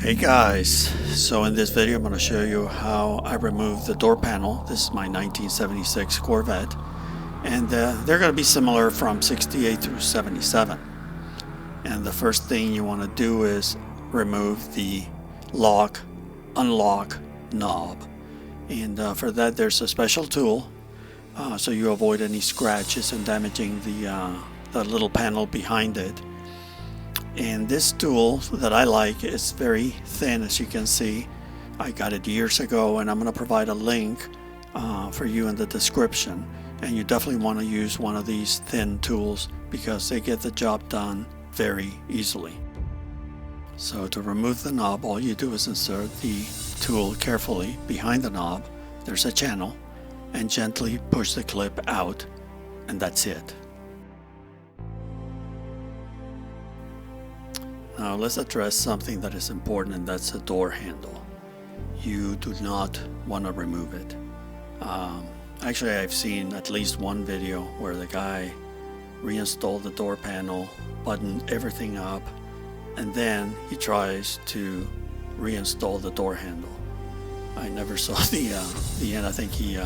Hey guys, so in this video I'm going to show you how I remove the door panel. This is my 1976 Corvette, and they're going to be similar from 68 through 77. And the first thing you want to do is remove the lock, unlock knob. And for that there's a special tool so you avoid any scratches and damaging the little panel behind it. And this tool that I like is very thin, as you can see. I got it years ago, and I'm going to provide a link for you in the description. And you definitely want to use one of these thin tools because they get the job done very easily. So to remove the knob, all you do is insert the tool carefully behind the knob. There's a channel, and gently push the clip out, and that's it. Now let's address something that is important, and that's the door handle. You do not want to remove it. Actually, I've seen at least one video where the guy reinstalled the door panel, buttoned everything up, and then he tries to reinstall the door handle. I never saw the end. I think he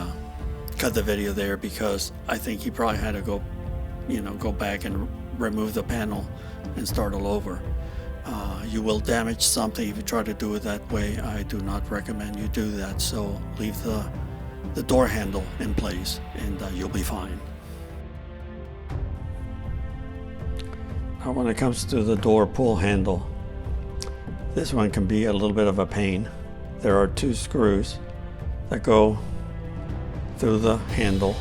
cut the video there because I think he probably had to go back and remove the panel and start all over. You will damage something if you try to do it that way. I do not recommend you do that, so leave the door handle in place and you'll be fine. Now when it comes to the door pull handle, this one can be a little bit of a pain. There are two screws that go through the handle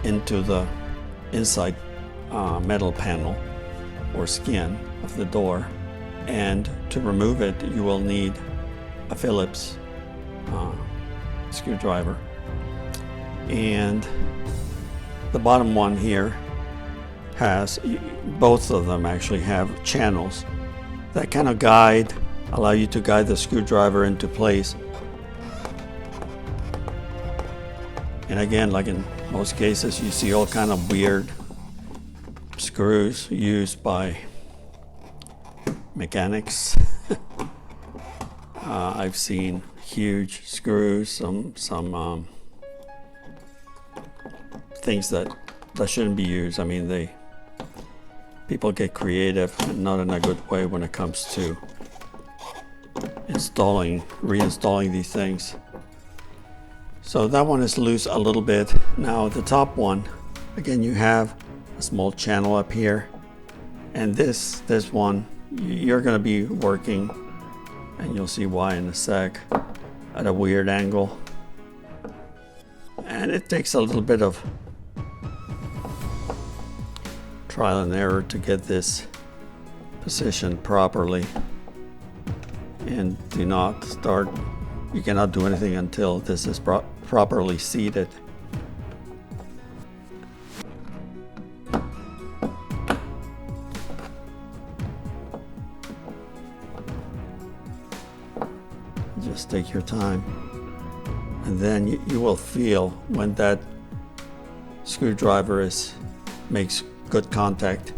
into the inside metal panel or skin of the door, and to remove it you will need a Phillips screwdriver. And the bottom one here has, both of them actually have channels that kind of allow you to guide the screwdriver into place. And again, like in most cases, you see all kind of weird screws used by mechanics. I've seen huge screws, some things that shouldn't be used. I mean, people get creative, and not in a good way when it comes to reinstalling these things. So that one is loose a little bit. Now the top one, again, you have a small channel up here, and this one you're going to be working, and you'll see why in a sec, at a weird angle, and it takes a little bit of trial and error to get this positioned properly. And you cannot do anything until this is properly seated. Just take your time, and then you will feel when that screwdriver makes good contact,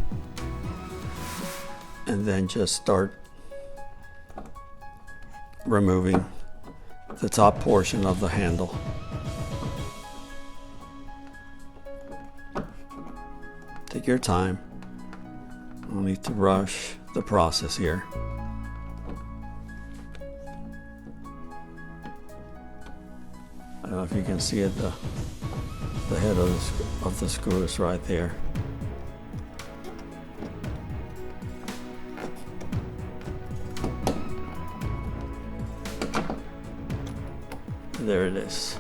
and then just start removing the top portion of the handle. Take your time. No need to rush the process here. I don't know if you can see it, the head of the screw is right there. There it is.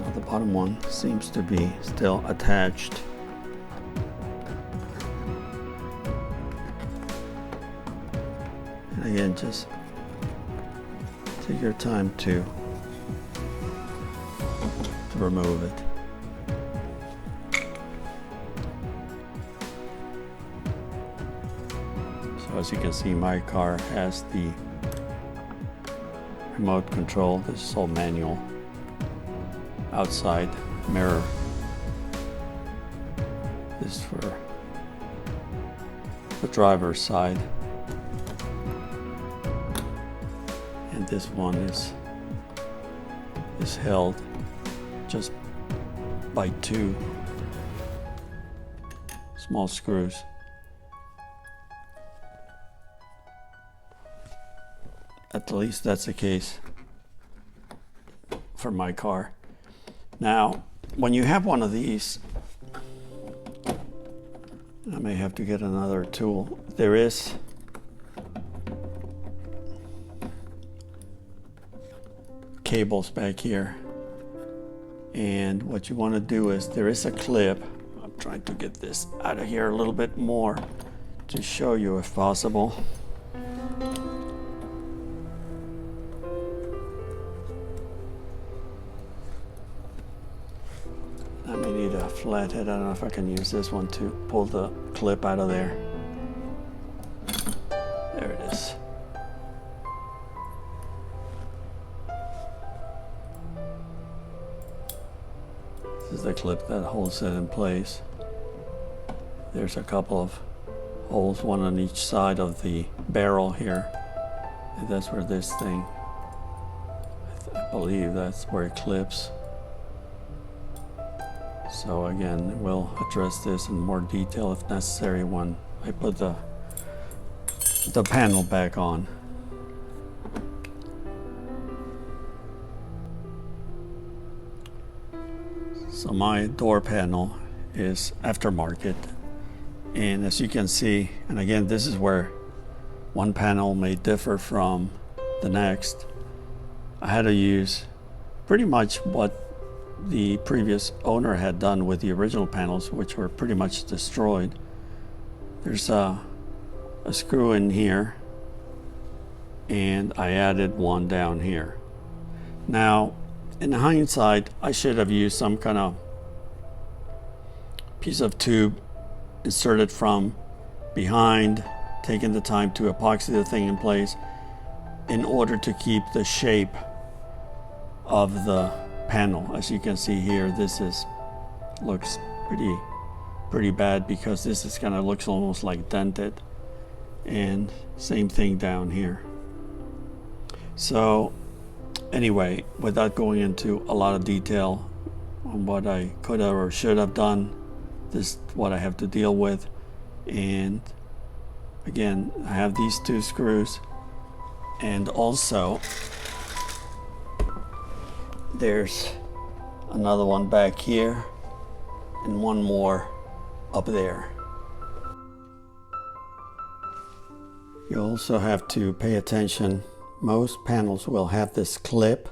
Now the bottom one seems to be still attached. And again, just take your time to remove it. So as you can see, my car has the remote control. This is all manual. Outside mirror. This is for the driver's side. And this one is held just by 2 small screws. At least that's the case for my car. Now, when you have one of these, I may have to get another tool. There is cables back here. And what you want to do is, there is a clip. I'm trying to get this out of here a little bit more to show you if possible. I may need a flathead. I don't know if I can use this one to pull the clip out of there. There it is. This is the clip that holds it in place. There's a couple of holes, one on each side of the barrel here. And that's where this thing, I believe that's where it clips. So again, we'll address this in more detail if necessary when I put the panel back on. So my door panel is aftermarket, and as you can see, and again, this is where one panel may differ from the next. I had to use pretty much what the previous owner had done with the original panels, which were pretty much destroyed. There's a screw in here, and I added one down here. Now, in hindsight, I should have used some kind of piece of tube inserted from behind, taking the time to epoxy the thing in place in order to keep the shape of the panel. As you can see here, this looks pretty bad because this is kind of looks almost like dented, and same thing down here. So anyway, without going into a lot of detail on what I could have or should have done, this is what I have to deal with. And again, I have these 2 screws, and also there's another one back here and one more up there. You also have to pay attention. Most panels will have this clip,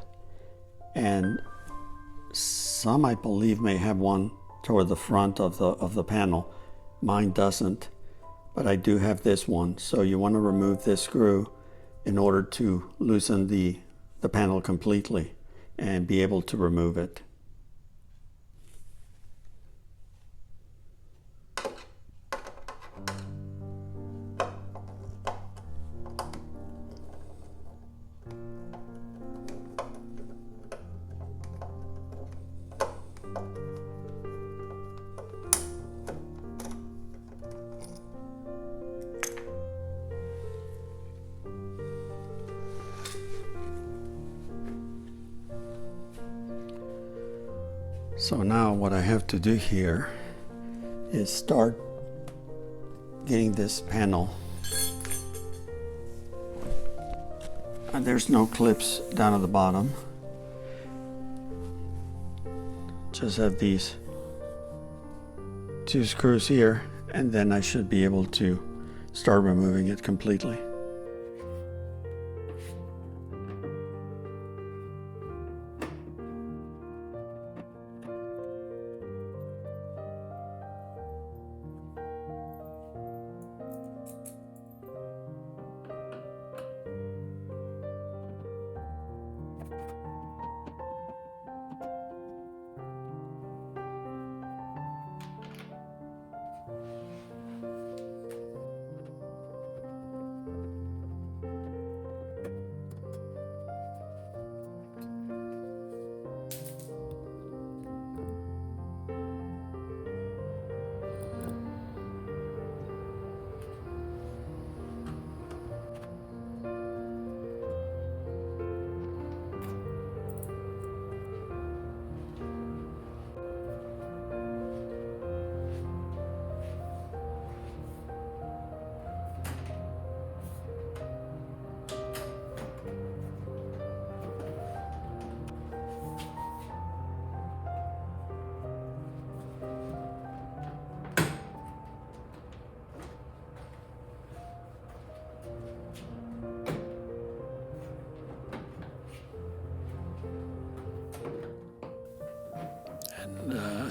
and some, I believe, may have one toward the front of the panel. Mine doesn't, but I do have this one. So you want to remove this screw in order to loosen the panel completely and be able to remove it. So now what I have to do here is start getting this panel. And there's no clips down at the bottom. Just have these 2 screws here, and then I should be able to start removing it completely.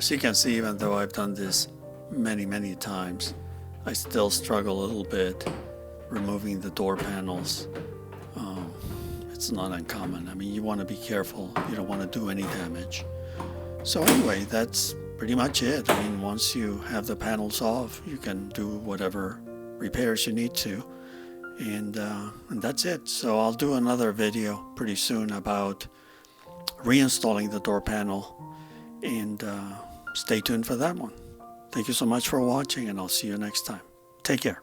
As you can see, even though I've done this many times, I still struggle a little bit removing the door panels. It's not uncommon. I mean, you want to be careful. You don't want to do any damage. So anyway, that's pretty much it. I mean, once you have the panels off, you can do whatever repairs you need to. And that's it. So I'll do another video pretty soon about reinstalling the door panel. And stay tuned for that one. Thank you so much for watching, and I'll see you next time. Take care.